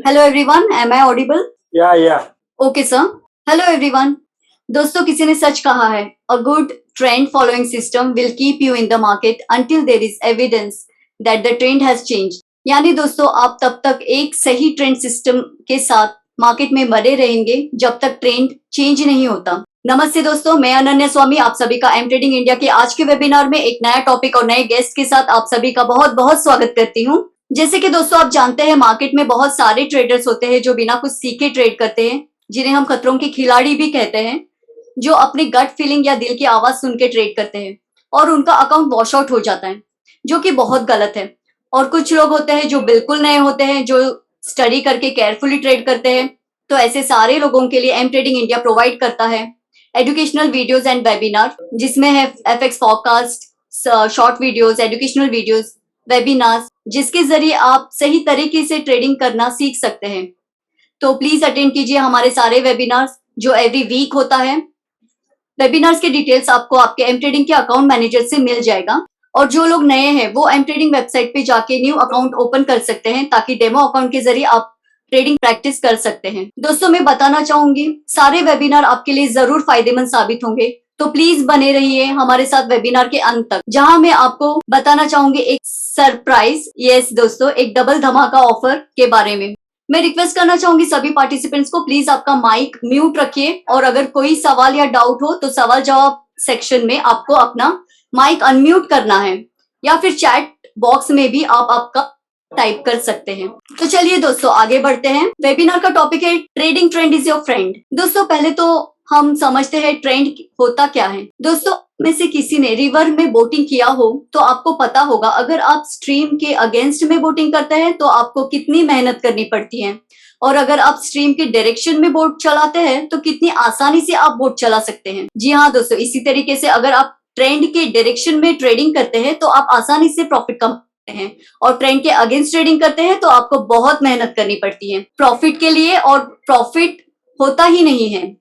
Hello everyone, am I audible? Yeah. Okay sir. Hello everyone. दोस्तों किसी ने सच कहा है, a good trend following system will keep you in the market until there is evidence that the trend has changed. यानी दोस्तों आप तब तक एक सही ट्रेंड सिस्टम के साथ मार्केट में बने रहेंगे जब तक ट्रेंड चेंज नहीं होता। नमस्ते दोस्तों, मैं अनन्या स्वामी आप सभी का एम ट्रेडिंग इंडिया के आज के वेबिनार में एक नया टॉपिक और नए गेस्ट के साथ आप सभी का बहुत बहुत स्वागत करती हूँ। जैसे कि दोस्तों आप जानते हैं मार्केट में बहुत सारे ट्रेडर्स होते हैं जो बिना कुछ सीखे ट्रेड करते हैं, जिन्हें हम खतरों के खिलाड़ी भी कहते हैं, जो अपनी गट फीलिंग या दिल की आवाज सुन के ट्रेड करते हैं और उनका अकाउंट वॉश आउट हो जाता है, जो कि बहुत गलत है। और कुछ लोग होते हैं जो बिल्कुल नए होते हैं, जो स्टडी करके केयरफुली ट्रेड करते हैं। तो ऐसे सारे लोगों के लिए एम ट्रेडिंग इंडिया प्रोवाइड करता है एजुकेशनल वीडियोस एंड वेबिनार, जिसमें है FX forecast, short videos, educational videos, webinars, जिसके जरिए आप सही तरीके से ट्रेडिंग करना सीख सकते हैं। तो प्लीज अटेंड कीजिए हमारे सारे वेबिनार्स जो एवरी वीक होता है। वेबिनार्स के डिटेल्स आपको आपके एम ट्रेडिंग के अकाउंट मैनेजर से मिल जाएगा। और जो लोग नए हैं वो एम ट्रेडिंग वेबसाइट पे जाके न्यू अकाउंट ओपन कर सकते हैं, ताकि डेमो अकाउंट के जरिए आप ट्रेडिंग प्रैक्टिस कर सकते हैं। दोस्तों मैं बताना चाहूंगी सारे वेबिनार आपके लिए जरूर फायदेमंद साबित होंगे, तो प्लीज बने रहिए हमारे साथ वेबिनार के अंत तक, जहां मैं आपको बताना चाहूंगी एक सरप्राइज, यस दोस्तों, एक डबल धमाका ऑफर के बारे में। मैं रिक्वेस्ट करना चाहूंगी सभी पार्टिसिपेंट्स को, प्लीज आपका माइक म्यूट रखिए और अगर कोई सवाल या डाउट हो तो सवाल जवाब सेक्शन में आपको अपना माइक अनम्यूट करना है, या फिर चैट बॉक्स में भी आप आपका टाइप कर सकते हैं। तो चलिए दोस्तों आगे बढ़ते हैं। वेबिनार का टॉपिक है trading trend is your friend. दोस्तों पहले तो हम समझते हैं ट्रेंड होता क्या है। दोस्तों में से किसी ने रिवर में बोटिंग किया हो तो आपको पता होगा, अगर आप स्ट्रीम के अगेंस्ट में बोटिंग करते हैं तो आपको कितनी मेहनत करनी पड़ती है, और अगर आप स्ट्रीम के डायरेक्शन में बोट चलाते हैं तो कितनी आसानी से आप बोट चला सकते हैं। जी हाँ दोस्तों, इसी तरीके से अगर आप ट्रेंड के डायरेक्शन में ट्रेडिंग करते हैं तो आप आसानी से प्रॉफिट कमाते हैं, और ट्रेंड के अगेंस्ट ट्रेडिंग करते हैं तो आपको बहुत मेहनत करनी पड़ती है प्रॉफिट के लिए, और प्रॉफिट होता ही नहीं है।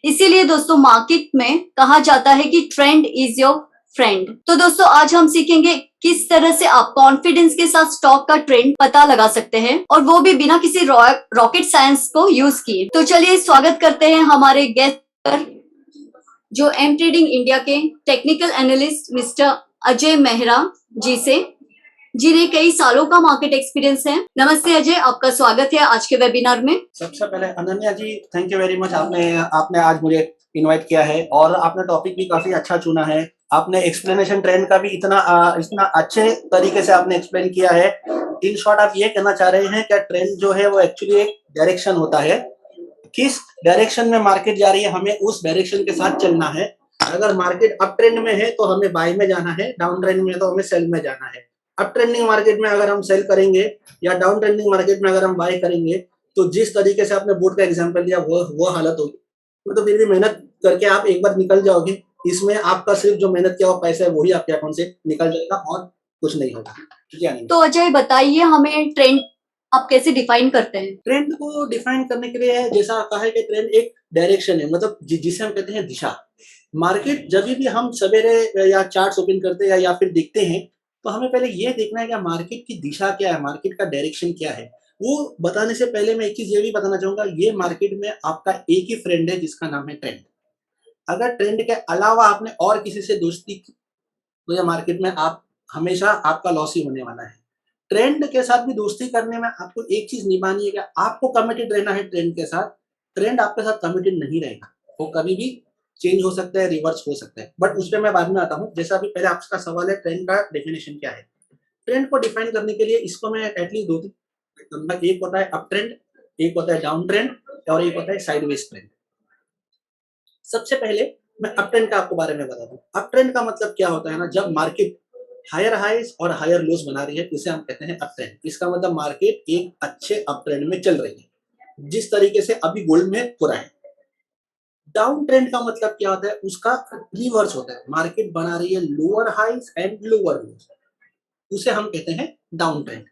इसीलिए दोस्तों मार्केट में कहा जाता है कि ट्रेंड इज योर फ्रेंड। तो दोस्तों आज हम सीखेंगे किस तरह से आप कॉन्फिडेंस के साथ स्टॉक का ट्रेंड पता लगा सकते हैं, और वो भी बिना किसी रॉकेट साइंस को यूज किए। तो चलिए स्वागत करते हैं हमारे गेस्ट पर, जो एम ट्रेडिंग इंडिया के technical analyst mister Ajay Mehra ji से, जिन्हें कई सालों का मार्केट एक्सपीरियंस है। नमस्ते अजय, आपका स्वागत है आज के वेबिनार में। सबसे पहले Ananya ji thank you very much, आपने आज मुझे इनवाइट किया है और आपने टॉपिक भी काफी अच्छा चुना है। आपने एक्सप्लेनेशन ट्रेंड का भी इतना अच्छे तरीके से आपने एक्सप्लेन किया है। इन शॉर्ट आप ये कहना चाह रहे हैं कि ट्रेंड जो है वो एक्चुअली एक डायरेक्शन होता है, किस डायरेक्शन में मार्केट जा रही है हमें उस डायरेक्शन के साथ चलना है। अगर मार्केट अप ट्रेंड में है तो हमें बाय में जाना है, डाउन ट्रेंड में तो हमें सेल में जाना है। अप ट्रेंडिंग मार्केट में अगर हम सेल करेंगे या डाउन ट्रेंडिंग मार्केट में अगर हम बाय करेंगे तो जिस तरीके से आपने बोट का एग्जांपल दिया वो हालत होगी। तो फिर भी मेहनत करके आप एक बार निकल जाओगे, इसमें आपका सिर्फ जो मेहनत किया हुआ पैसा है वही आपके अकाउंट से निकल जाएगा और कुछ नहीं होगा। ठीक है। तो अजय बताइए हमें ट्रेंड आप कैसे डिफाइन करते हैं? ट्रेंड को डिफाइन करने के लिए जैसा कहा है कि ट्रेंड एक डायरेक्शन है, मतलब जिसे हम कहते हैं दिशा। मार्केट जब भी हम सवेरे या चार्ट ओपन करते हैं या फिर देखते हैं तो हमें पहले ये देखना है कि मार्केट की दिशा क्या है, मार्केट का डायरेक्शन क्या है। वो बताने से पहले मैं एक चीज ये भी बताना चाहूंगा, ये मार्केट में आपका एक ही फ्रेंड है जिसका नाम है ट्रेंड। अगर ट्रेंड के अलावा आपने और किसी से दोस्ती की तो ये मार्केट में आप हमेशा आपका लॉस ही होने वाला है। ट्रेंड के साथ भी दोस्ती करने में आपको एक चीज निभानी है कि आपको कमिटेड रहना है ट्रेंड के साथ। ट्रेंड आपके साथ कमिटेड नहीं रहेगा, वो कभी भी चेंज हो सकता है, रिवर्स हो सकता है, बट उस पर मैं बाद में आता हूँ। जैसा अभी पहले आपका सवाल है ट्रेंड का डेफिनेशन क्या है। ट्रेंड को डिफाइन करने के लिए इसको मैं एटलीस्ट दो तीन, एक होता है अप ट्रेंड, एक होता है डाउन ट्रेंड और एक होता है साइडवेज ट्रेंड। सबसे पहले मैं अप ट्रेंड का आपको बारे में बता दूं। अप ट्रेंड का मतलब क्या होता है ना, जब मार्केट हायर हाइज और हायर लोस बना रही है इसे हम कहते हैं अप ट्रेंड। इसका मतलब मार्केट एक अच्छे अप ट्रेंड में चल रही है, जिस तरीके से अभी गोल्ड में हो रहा है। डाउन ट्रेंड का मतलब क्या होता है, उसका रिवर्स होता है, मार्केट बना रही है lower highs and lower lows, उसे हम कहते हैं डाउन ट्रेंड।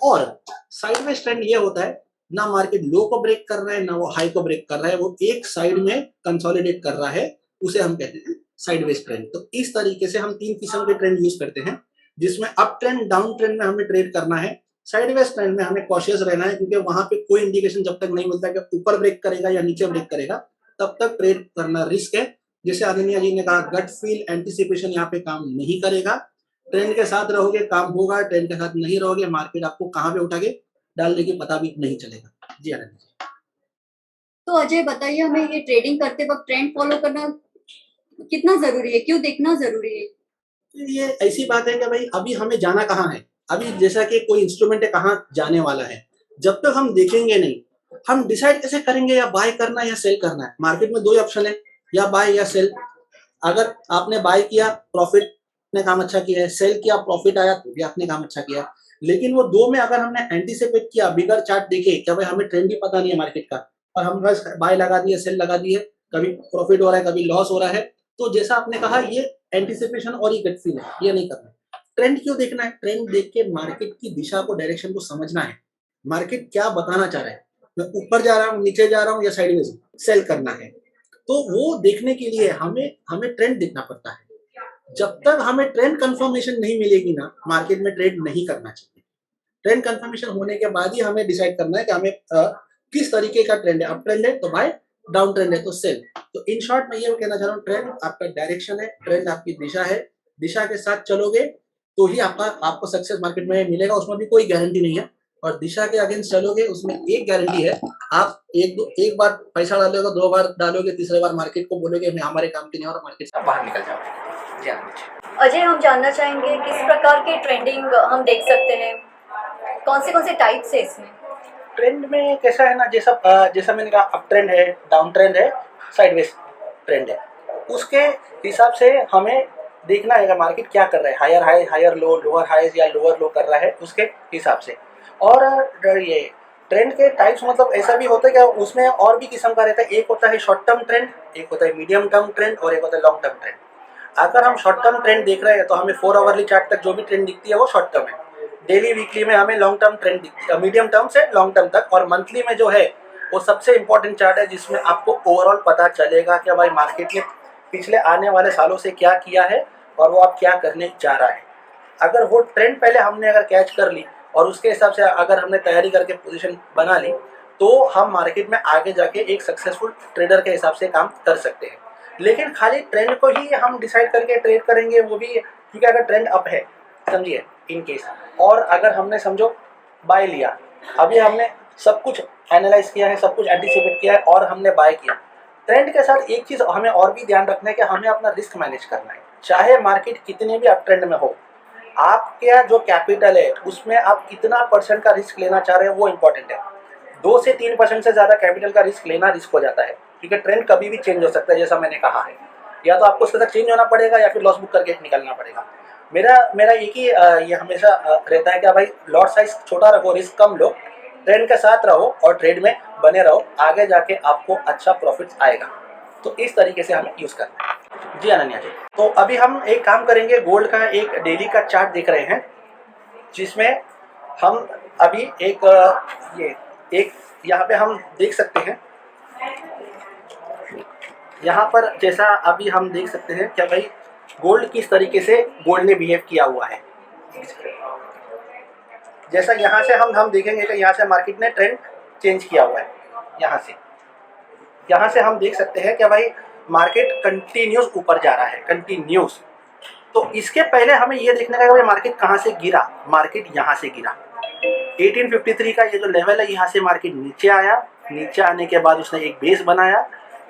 और साइडवेज ट्रेंड ये होता है, ना मार्केट लो को ब्रेक कर रहा है ना वो हाई को ब्रेक कर रहा है, वो एक साइड में कंसोलिडेट कर रहा है, उसे हम कहते हैं साइडवेज ट्रेंड। तो इस तरीके से हम तीन किस्म के ट्रेंड यूज करते हैं, जिसमें अप ट्रेंड डाउन ट्रेंड में हमें ट्रेड करना है। साइडवेज ट्रेंड में हमें कॉशियस रहना है, क्योंकि वहां पे कोई इंडिकेशन जब तक नहीं मिलता कि ऊपर ब्रेक करेगा या नीचे ब्रेक करेगा, तब तक ट्रेड करना रिस्क है। जैसे अनन्या जी ने कहा, गट फील एंटिसिपेशन यहाँ पे काम नहीं करेगा। ट्रेंड के साथ रहोगे काम होगा, ट्रेंड के साथ नहीं रहोगे मार्केट आपको कहाँ पे उठा के डाल देगी पता भी नहीं चलेगा। जी अनन्या जी। तो अजय बताइए, हमें ये ट्रेडिंग करते वक्त ट्रेंड फॉलो करना कितना जरूरी है, क्यों देखना जरूरी है? ये ऐसी बात है कि भाई अभी हमें जाना कहाँ है, अभी जैसा कि कोई इंस्ट्रूमेंट है कहाँ जाने वाला है, जब तक हम देखेंगे नहीं हम डिसाइड कैसे करेंगे या बाय करना है या सेल करना है। मार्केट में दो ही ऑप्शन है, या बाय या सेल। अगर आपने बाय किया प्रॉफिट ने काम अच्छा किया है, सेल किया प्रॉफिट आया तो भी आपने काम अच्छा किया है। लेकिन वो दो में अगर हमने एंटीसिपेट किया, बिगर चार्ट देखे, क्या भाई हमें ट्रेंड भी पता नहीं है मार्केट का, और हम बस बाय लगा दिए सेल लगा दिए, कभी प्रॉफिट हो रहा है कभी लॉस हो रहा है, तो जैसा आपने कहा ये एंटीसिपेशन और ये गट फील है, ये नहीं करना है। ट्रेंड क्यों देखना है? ट्रेंड देख के मार्केट की दिशा को, डायरेक्शन को समझना है, मार्केट क्या बताना चाह रहा है, मैं ऊपर जा रहा हूँ नीचे जा रहा हूँ या साइडवेज सेल करना है। तो वो देखने के लिए हमें हमें ट्रेंड देखना पड़ता है। जब तक हमें ट्रेंड कंफर्मेशन नहीं मिलेगी ना, मार्केट में ट्रेड नहीं करना चाहिए। ट्रेंड कंफर्मेशन होने के बाद ही हमें डिसाइड करना है कि हमें किस तरीके का ट्रेंड है, अप ट्रेंड है तो बाय, डाउन ट्रेंड है तो सेल। तो इन शॉर्ट मैं ये कहना चाह रहा हूँ, ट्रेंड आपका डायरेक्शन है, ट्रेंड आपकी दिशा है, दिशा के साथ चलोगे तो ही आपको सक्सेस मार्केट में मिलेगा, उसमें भी कोई गारंटी नहीं है। और दिशा के अगेंस्ट चलोगे उसमें एक गारंटी है, आप एक बार पैसा डालोगे, दो बार डालोगे, तीसरे बार मार्केट को बोलोगे मैं हमारे काम की नहीं और मार्केट से बाहर निकल जाओगे। जी हाँ। अजय, हम जानना चाहेंगे किस प्रकार के ट्रेंडिंग हम देख सकते हैं, कौन से टाइप्स है इसमें? ट्रेंड में कैसा है ना, जैसा मैंने कहा, अप ट्रेंड है, डाउन ट्रेंड है, साइडवेज ट्रेंड है। उसके हिसाब से हमें देखना है कि मार्केट क्या कर रहा है, higher high higher low, lower highs या लोअर लो कर रहा है, उसके हिसाब से। और ये ट्रेंड के टाइप्स मतलब ऐसा भी होता है कि उसमें और भी किस्म का रहता है। एक होता है शॉर्ट टर्म ट्रेंड, एक होता है मीडियम टर्म ट्रेंड और एक होता है लॉन्ग टर्म ट्रेंड। अगर हम शॉर्ट टर्म ट्रेंड देख रहे हैं तो हमें 4 आवर्ली चार्ट तक जो भी ट्रेंड दिखती है वो शॉर्ट टर्म है। डेली वीकली में हमें लॉन्ग टर्म ट्रेंड दिखती है, मीडियम टर्म से लॉन्ग टर्म तक। और मंथली में जो है वो सबसे इंपॉर्टेंट चार्ट है, जिसमें आपको ओवरऑल पता चलेगा कि भाई मार्केट ने पिछले आने वाले सालों से क्या किया है और वो अब क्या करने जा रहा है। अगर वो ट्रेंड पहले हमने अगर कैच कर ली और उसके हिसाब से अगर हमने तैयारी करके पोजीशन बना ली, तो हम मार्केट में आगे जाके एक सक्सेसफुल ट्रेडर के हिसाब से काम कर सकते हैं। लेकिन खाली ट्रेंड को ही हम डिसाइड करके ट्रेड करेंगे वो भी, क्योंकि अगर ट्रेंड अप है समझिए इन केस, और अगर हमने समझो बाय लिया, अभी हमने सब कुछ एनालाइज किया है, सब कुछ एंटिसिपेट किया है और हमने बाय किया, ट्रेंड के साथ एक चीज़ हमें और भी ध्यान रखना है कि हमें अपना रिस्क मैनेज करना है। चाहे मार्केट कितने भी अप ट्रेंड में हो, आपका जो कैपिटल है उसमें आप कितना परसेंट का रिस्क लेना चाह रहे हैं वो इम्पोर्टेंट है। 2 से 3% से ज़्यादा कैपिटल का रिस्क लेना रिस्क हो जाता है, क्योंकि ट्रेंड कभी भी चेंज हो सकता है, जैसा मैंने कहा है। या तो आपको उसके साथ चेंज होना पड़ेगा या फिर लॉस बुक करके निकलना पड़ेगा। मेरा एक ही ये हमेशा रहता है कि भाई लॉट साइज छोटा रखो, रिस्क कम लो, ट्रेंड के साथ रहो और ट्रेड में बने रहो, आगे जाके आपको अच्छा प्रॉफिट आएगा। तो इस तरीके से हमें यूज़ करना है। जी अनन्या जी, तो अभी हम एक काम करेंगे, गोल्ड का एक डेली का चार्ट देख रहे हैं, जिसमें हम अभी एक यहाँ पे हम देख सकते हैं, यहाँ पर जैसा अभी हम देख सकते हैं क्या भाई गोल्ड किस तरीके से गोल्ड ने बिहेव किया हुआ है। जैसा यहाँ से हम देखेंगे कि यहाँ से मार्केट ने ट्रेंड चेंज किया हुआ है। यहाँ से हम देख सकते हैं कि भाई मार्केट कंटिन्यूस ऊपर जा रहा है, कंटिन्यूस। तो इसके पहले हमें ये देखने का है कि मार्केट कहाँ से गिरा। मार्केट यहाँ से गिरा 1853 का ये जो लेवल है, यहाँ से मार्केट नीचे आया, नीचे आने के बाद उसने एक बेस बनाया,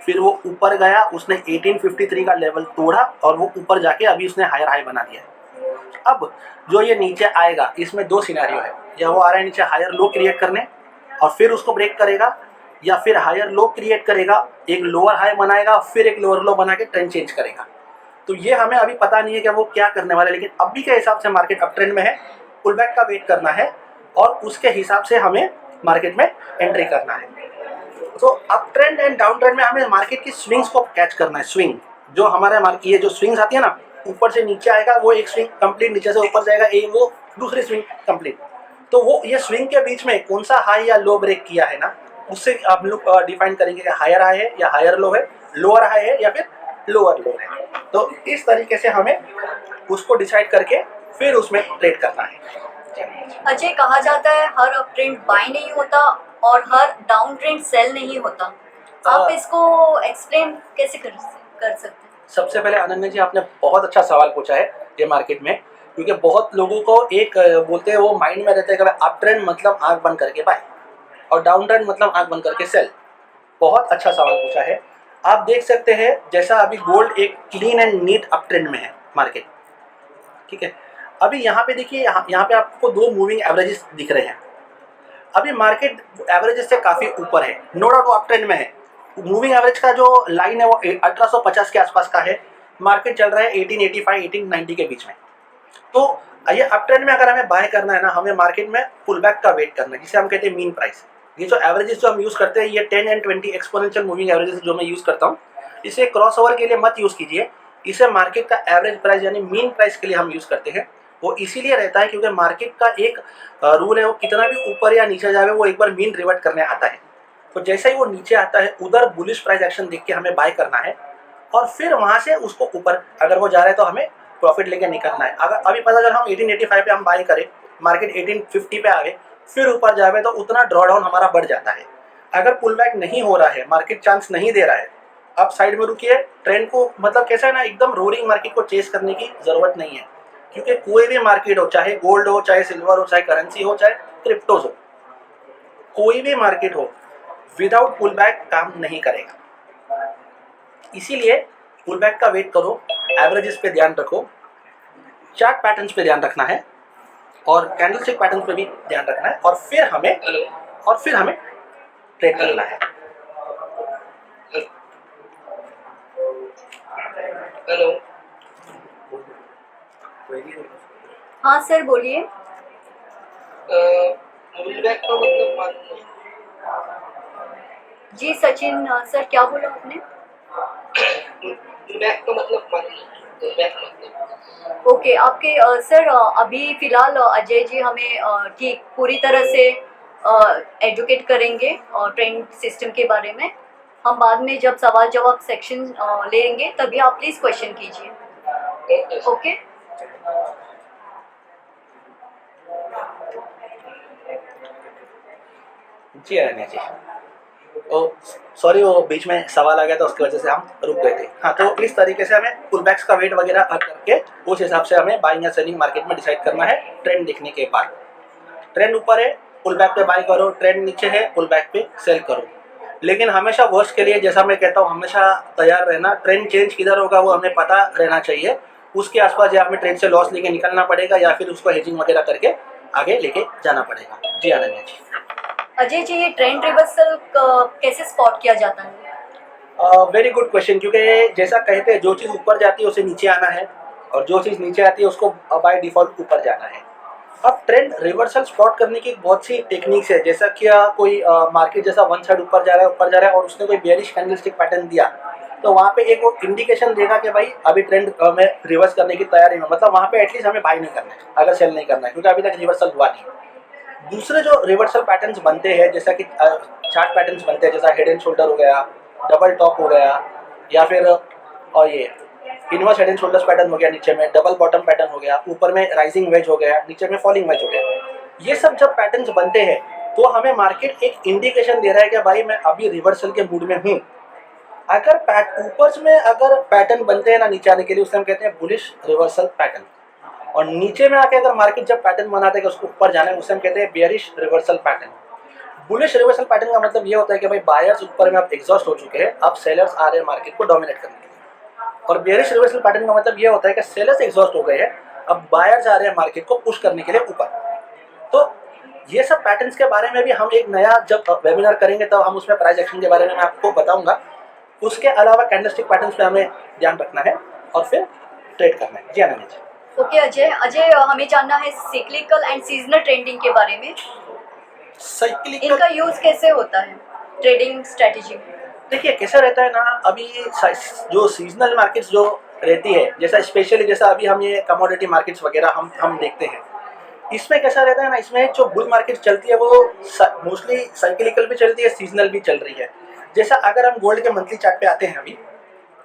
फिर वो ऊपर गया, उसने 1853 का लेवल तोड़ा और वो ऊपर जाके अभी उसने हायर हाई बना दिया है। अब जो ये नीचे आएगा इसमें दो सिनेरियो है, या वो आ रहा है नीचे हायर लो क्रिएट करने और फिर उसको ब्रेक करेगा, या फिर हायर लो क्रिएट करेगा, एक लोअर हाई बनाएगा, फिर एक लोअर लो बना के ट्रेंड चेंज करेगा। तो ये हमें अभी पता नहीं है कि वो क्या करने वाला है, लेकिन अभी के हिसाब से मार्केट अप ट्रेंड में है, पुल बैक का वेट करना है और उसके हिसाब से हमें मार्केट में एंट्री करना है। तो up trend and down trend में हमें मार्केट की स्विंग्स को कैच करना है। स्विंग जो हमारे मार्केट, ये जो स्विंग्स आती है ना, ऊपर से नीचे आएगा वो एक स्विंग कंप्लीट, नीचे से ऊपर जाएगा वो दूसरी स्विंग कंप्लीट। तो वो ये स्विंग के बीच में कौन सा हाई या लो ब्रेक किया है ना, उससे आप लोग डिफाइन करेंगे कि हायर हाई है या हायर लो है, लोअर हाई है या फिर लोअर लो है। तो इस तरीके से हमें उसको डिसाइड करके फिर उसमें ट्रेड करना है। अजय, कहा जाता है हर अप ट्रेंड बाय नहीं होता और हर डाउन ट्रेंड सेल नहीं होता। आप इसको एक्सप्लेन कैसे कर सकते हैं? सबसे पहले अनन्या जी, आपने बहुत अच्छा सवाल पूछा है ये मार्केट में, क्योंकि बहुत लोगों को एक बोलते हैं वो माइंड में रहता है कि अप ट्रेंड मतलब आंख बंद करके बाय और डाउन ट्रेंड मतलब आंख बंद करके सेल। बहुत अच्छा सवाल पूछा है। आप देख सकते हैं जैसा अभी गोल्ड एक clean and neat up trend में है मार्केट, ठीक है। अभी यहाँ पे देखिए, यहाँ पे आपको दो मूविंग एवरेजेस दिख रहे हैं। अभी मार्केट एवरेजेस से काफ़ी ऊपर है, नो डाउट वो अप ट्रेंड में है। मूविंग एवरेज का जो लाइन है वो 1850 के आसपास का है। मार्केट चल रहा है 1885 1890 के बीच में। तो ये अप ट्रेंड में अगर हमें बाय करना है ना, हमें मार्केट में पुल बैक का वेट करना है, जिसे हम कहते हैं मीन प्राइस। ये जो एवरेजेस जो हम यूज़ करते हैं, ये 10 एंड 20 एक्सपोनेंशियल मूविंग एवरेजेस जो मैं यूज़ करता हूँ, इसे क्रॉस ओवर के लिए मत यूज़ कीजिए। इसे मार्केट का एवरेज प्राइस यानी मीन प्राइस के लिए हम यूज़ करते हैं। वो इसीलिए रहता है क्योंकि मार्केट का एक रूल है, वो कितना भी ऊपर या नीचे जावे वो एक बार मीन रिवर्ट करने आता है। तो जैसे ही वो नीचे आता है, उधर बुलिश प्राइस एक्शन देख के हमें बाय करना है और फिर वहाँ से उसको ऊपर अगर वो जा रहा है तो हमें प्रॉफिट लेके निकलना है। अगर अभी पता अगर हम 1885 पे हम बाय करें, मार्केट 1850 पे आवे, फिर ऊपर जावे तो उतना ड्रॉडाउन हमारा बढ़ जाता है। अगर पुल बैक नहीं हो रहा है, मार्केट चांस नहीं दे रहा है, आप साइड में रुकिए। ट्रेंड को मतलब कैसा है ना, एकदम रोरिंग मार्केट को चेस करने की जरूरत नहीं है, क्योंकि कोई भी मार्केट हो, चाहे गोल्ड हो, चाहे सिल्वर हो, चाहे करेंसी हो, चाहे क्रिप्टोज हो, कोई भी मार्केट हो, विदाउट पुल बैक काम नहीं करेगा। इसीलिए पुल बैक का वेट करो, एवरेजेस पे ध्यान रखो, चार्ट पैटर्न्स पे ध्यान रखना है और कैंडलस्टिक पैटर्न्स पे भी ध्यान रखना है, और फिर हमें ट्रेड करना है। हेलो। हाँ सर, बोलिए। पुल बैक का मतलब मालूम नहीं। जी सचिन सर, क्या बोला आपने? पुल बैक का मतलब मालूम नहीं। पुल बैक मतलब ओके, आपके सर अभी फिलहाल अजय जी हमें ठीक पूरी तरह से एजुकेट करेंगे ट्रेंड सिस्टम के बारे में। हम बाद में जब सवाल जवाब सेक्शन लेंगे तभी आप प्लीज़ क्वेश्चन कीजिए। ओके। ओके। जी अरण्या जी, ओ सॉरी, वो बीच में सवाल आ गया था, उसकी वजह से हम रुक गए थे। हाँ, तो इस तरीके से हमें पुल बैक्स का वेट वगैरह करके उस हिसाब से हमें बाइंग या सेलिंग मार्केट में डिसाइड करना है। ट्रेंड देखने के बाद, ट्रेंड ऊपर है पुल बैक पे बाय करो, ट्रेंड नीचे है पुल बैक पे सेल करो। लेकिन हमेशा वर्स्ट के लिए, जैसा मैं कहता हूँ, हमेशा तैयार रहना। ट्रेंड चेंज किधर होगा वो हमें पता रहना चाहिए, उसके आसपास या हमें ट्रेंड से लॉस लेके निकलना पड़ेगा या फिर उसको हेजिंग वगैरह करके आगे लेके जाना पड़ेगा। जी अनन्या जी। अजय जी, ये ट्रेंड रिवर्सल कैसे स्पॉट किया जाता है? वेरी गुड क्वेश्चन, क्योंकि जैसा कहते हैं जो चीज़ ऊपर जाती है उसे नीचे आना है और जो चीज़ नीचे आती है उसको बाय डिफॉल्ट ऊपर जाना है। अब ट्रेंड रिवर्सल स्पॉट करने की बहुत सी टेक्निक्स है। जैसा कि कोई मार्केट जैसा वन साइड ऊपर जा रहा है और उसने कोई बेयरिश कैंडलस्टिक पैटर्न दिया, तो वहाँ पे एक वो इंडिकेशन देगा कि भाई अभी ट्रेंड में रिवर्स करने की तैयारी में, मतलब वहाँ पे एटलीस्ट हमें बाय नहीं करना है अगर सेल नहीं करना है, क्योंकि अभी तक रिवर्सल हुआ नहीं। दूसरे जो रिवर्सल पैटर्न्स बनते हैं, जैसा कि चार्ट पैटर्न्स बनते हैं, जैसा हेड एंड शोल्डर हो गया, डबल टॉप हो गया, या फिर और ये inverse head and shoulders pattern हो गया, नीचे में डबल बॉटम पैटर्न हो गया, ऊपर में राइजिंग वेज हो गया, नीचे में फॉलिंग वेज हो गया। ये सब जब पैटर्न्स बनते हैं तो हमें मार्केट एक इंडिकेशन दे रहा है कि भाई मैं अभी रिवर्सल के मूड में हूँ। अगर ऊपर में अगर पैटर्न बनते हैं ना नीचे आने के लिए, उसे हम कहते हैं बुलिश रिवर्सल पैटर्न, और नीचे में आके अगर मार्केट जब पैटर्न बनाते हैं कि उसको ऊपर जाना है, उसे हम कहते हैं bearish reversal pattern. Bullish reversal pattern का मतलब ये होता है कि भाई बायर्स ऊपर में अब एग्जॉस्ट हो चुके हैं, अब सेलर्स आ रहे हैं मार्केट को डोमिनेट करने के लिए। और बेयरिश रिवर्सल पैटर्न का मतलब ये होता है कि सेलर्स एग्जॉस्ट हो गए हैं, अब बायर्स आ रहे हैं मार्केट को पुश करने के लिए ऊपर। तो ये सब पैटर्न्स के बारे में भी हम एक नया जब वेबिनार करेंगे तब हम उसमें प्राइस एक्शन के बारे में मैं आपको बताऊंगा। उसके अलावा कैंडलस्टिक पैटर्न्स पे हमें ध्यान रखना है और फिर ट्रेड करना है। जी अनन्या जी। ओके अजय, हमें जानना है साइक्लिकल एंड सीजनल ट्रेंडिंग के बारे में। साइक्लिकल, इनका यूज कैसे होता है ट्रेडिंग स्ट्रेटेजी में? देखिए कैसा रहता है ना, अभी जो सीजनल मार्केट्स जो रहती है, जैसा स्पेशली जैसा अभी हम ये कमोडिटी मार्केट्स वगैरह हम देखते हैं, इसमें कैसा रहता है ना, इसमें जो बुल मार्केट चलती है वो मोस्टली साइक्लिकल भी चलती है, सीजनल भी चल रही है। जैसा अगर हम गोल्ड के मंथली चार्ट पे आते हैं, अभी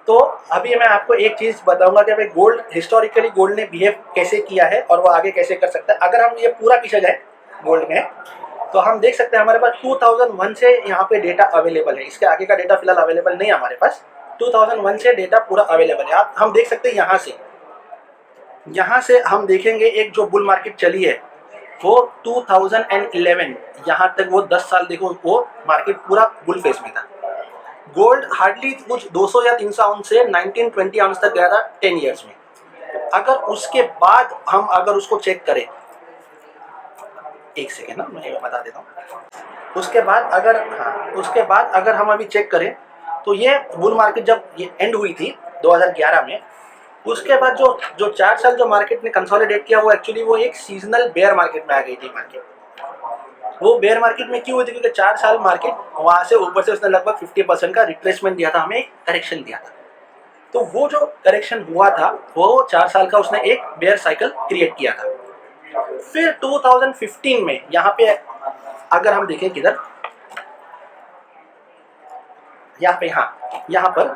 तो अभी मैं आपको एक चीज़ बताऊंगा कि भाई गोल्ड हिस्टोरिकली गोल्ड ने बिहेव कैसे किया है और वो आगे कैसे कर सकता है। अगर हम ये पूरा पीछे जाए गोल्ड में, तो हम देख सकते हैं हमारे पास 2001 से यहाँ पे डेटा अवेलेबल है। इसके आगे का डेटा फिलहाल अवेलेबल नहीं है हमारे पास। 2001 से डेटा पूरा अवेलेबल है। आप हम देख सकते हैं यहाँ से हम देखेंगे एक जो बुल मार्केट चली है वो 2011 यहाँ तक, वो 10 साल देखो वो मार्केट पूरा बुल फेस में था। गोल्ड हार्डली कुछ 200 या 300 आउंस से 19-20 आउंस तक गया था 10 इयर्स में। अगर उसके बाद हम अगर उसको चेक करें, एक सेकेंड ना मैं बता देता हूँ। उसके बाद अगर हम अभी चेक करें तो ये बुल मार्केट जब ये एंड हुई थी 2011 में, उसके बाद जो 4 साल जो मार्केट ने कंसोलिडेट किया वो एक्चुअली वो एक सीजनल बेयर मार्केट में आ गई थी मार्केट। वो बेयर मार्केट में क्यों हुई थी? क्योंकि 4 साल मार्केट वहाँ से ऊपर से उसने लगभग 50% का रिट्रेसमेंट दिया था, हमें एक करेक्शन दिया था। तो वो जो करेक्शन हुआ था वो 4 साल का उसने एक बेयर साइकिल क्रिएट किया था। फिर 2015 में यहाँ पे अगर हम देखें किधर, यहाँ पर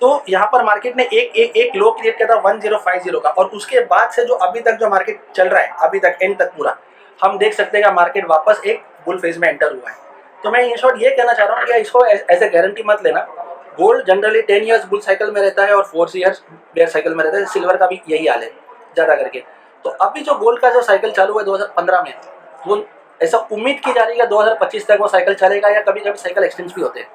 तो यहाँ पर मार्केट ने एक लो क्रिएट किया था 1050 का, और उसके बाद से जो अभी तक जो मार्केट चल रहा है अभी तक एंड तक पूरा, हम देख सकते हैं कि मार्केट वापस एक बुल फेज में एंटर हुआ है। तो मैं इन शॉर्ट ये कहना चाह रहा हूँ कि इसको ऐसे गारंटी मत लेना। Gold generally 10 years bull cycle में रहता है और 4 इयर्स बेयर साइकिल में रहता है। सिल्वर का भी यही हाल है ज़्यादा करके। तो अभी जो गोल्ड का जो साइकिल चालू है 2015 में, वो ऐसा उम्मीद की जा रही है 2025 तक वो साइकिल चलेगा, या कभी कभी साइकिल एक्सटेंड भी होते हैं।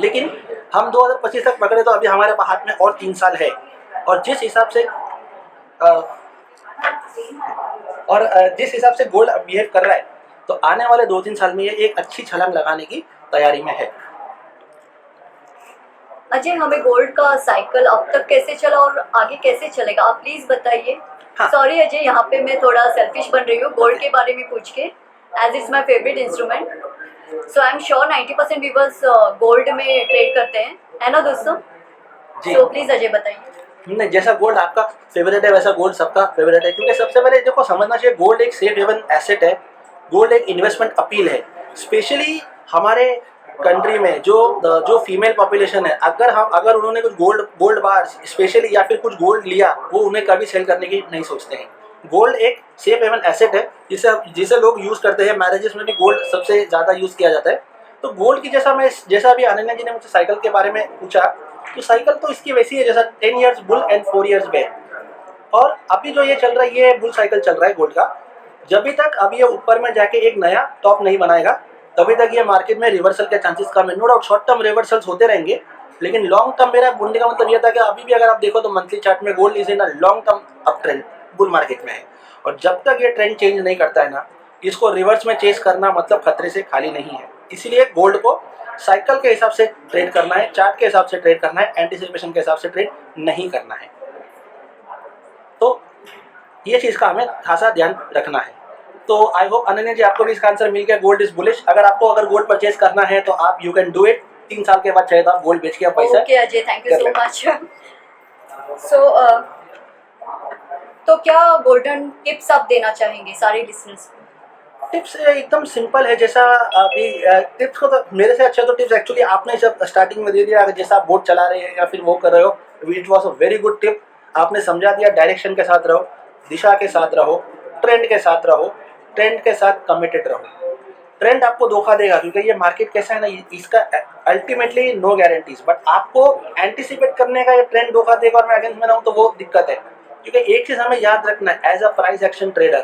लेकिन हम 2025 तक पकड़े तो अभी हमारे हाथ में और 3 साल है, और जिस हिसाब से गोल्ड बिहेव कर रहा है तो आने वाले 2-3 साल में ये एक अच्छी छलांग लगाने की तैयारी में है। अजय, हमें गोल्ड का साइकिल अब तक कैसे चला और आगे कैसे चलेगा, आप प्लीज बताइए। हाँ। सॉरी अजय, यहाँ पे मैं थोड़ा सेल्फिश बन रही हूँ गोल्ड के बारे में पूछ के, as it's my favourite instrument. So I am sure 90% viewers gold में ट्रेड करते हैं, है ना दोस्तों? जी। तो प्लीज अजय बताइए। नहीं, जैसा गोल्ड आपका फेवरेट है वैसा गोल्ड सबका फेवरेट है, क्योंकि सबसे पहले देखो समझना चाहिए गोल्ड एक सेफ हेवन एसेट है। गोल्ड एक इन्वेस्टमेंट अपील है, स्पेशली हमारे कंट्री में जो फीमेल पॉपुलेशन है। अगर उन्होंने कुछ गोल्ड बार स्पेशली या फिर कुछ गोल्ड लिया, वो उन्हें कभी सेल करने की नहीं सोचते हैं। गोल्ड एक सेफ हेवन एसेट है जिसे लोग यूज़ करते हैं। मैरिजेस में भी गोल्ड सबसे ज़्यादा यूज़ किया जाता है। तो गोल्ड की जैसा अभी अनन्या जी ने मुझसे साइकिल के बारे में पूछा, तो साइकिल तो इसकी वैसी है जैसा 10 years bull and 4 years bear. और अभी जो ये चल रहा है ये बुल साइकिल चल रहा है गोल्ड का। जब तक अभी ये ऊपर में जाके एक नया टॉप नहीं बनाएगा तभी तक ये मार्केट में रिवर्सल के चांसेस कम है। No doubt short term reversals होते रहेंगे, लेकिन लॉन्ग टर्म मेरा बोलने का मतलब ये था कि अभी भी अगर आप देखो तो मंथली चार्ट में gold is in a long term up trend bull market में है। और जब तक ये ट्रेंड चेंज नहीं करता है ना, इसको रिवर्स में चेस करना मतलब खतरे से खाली नहीं है। इसीलिए गोल्ड को साइकिल के हिसाब से ट्रेड करना है, चार्ट के हिसाब से ट्रेड करना है, एंटिसिपेशन के हिसाब से ट्रेड नहीं करना है। तो ये चीज़ का हमें खासा ध्यान रखना है। तो आई होप अनन्या जी आपको भी इसका आंसर मिल गया। Gold is bullish. अगर गोल्ड परचेज करना है तो आप यू कैन डू इट। 3 साल के बाद चाहे तो आप गोल्ड बेच के आप पैसा। Okay Ajay, thank you so much. So तो क्या गोल्डन टिप्स आप देना चाहेंगे सारे लिसनर्स को? टिप्स एकदम सिंपल है। जैसा अभी टिप्स को तो मेरे से अच्छा तो टिप्स एक्चुअली आपने जब स्टार्टिंग में दे दिया। जैसा आप बोट चला रहे हैं या फिर वो कर रहे हो, it was a very good tip. आपने समझा दिया, डायरेक्शन के साथ रहो, दिशा के साथ रहो, ट्रेंड के साथ रहो, ट्रेंड के साथ कमिटेड रहो। ट्रेंड आपको धोखा देगा क्योंकि ये मार्केट कैसा है ना, इसका अल्टीमेटली नो गारंटीज, बट आपको एंटिसिपेट करने का ये ट्रेंड धोखा देगा और मैं अगेंस्ट में रहूँ तो वो दिक्कत है। क्योंकि एक चीज़ हमें याद रखना है, as a price action trader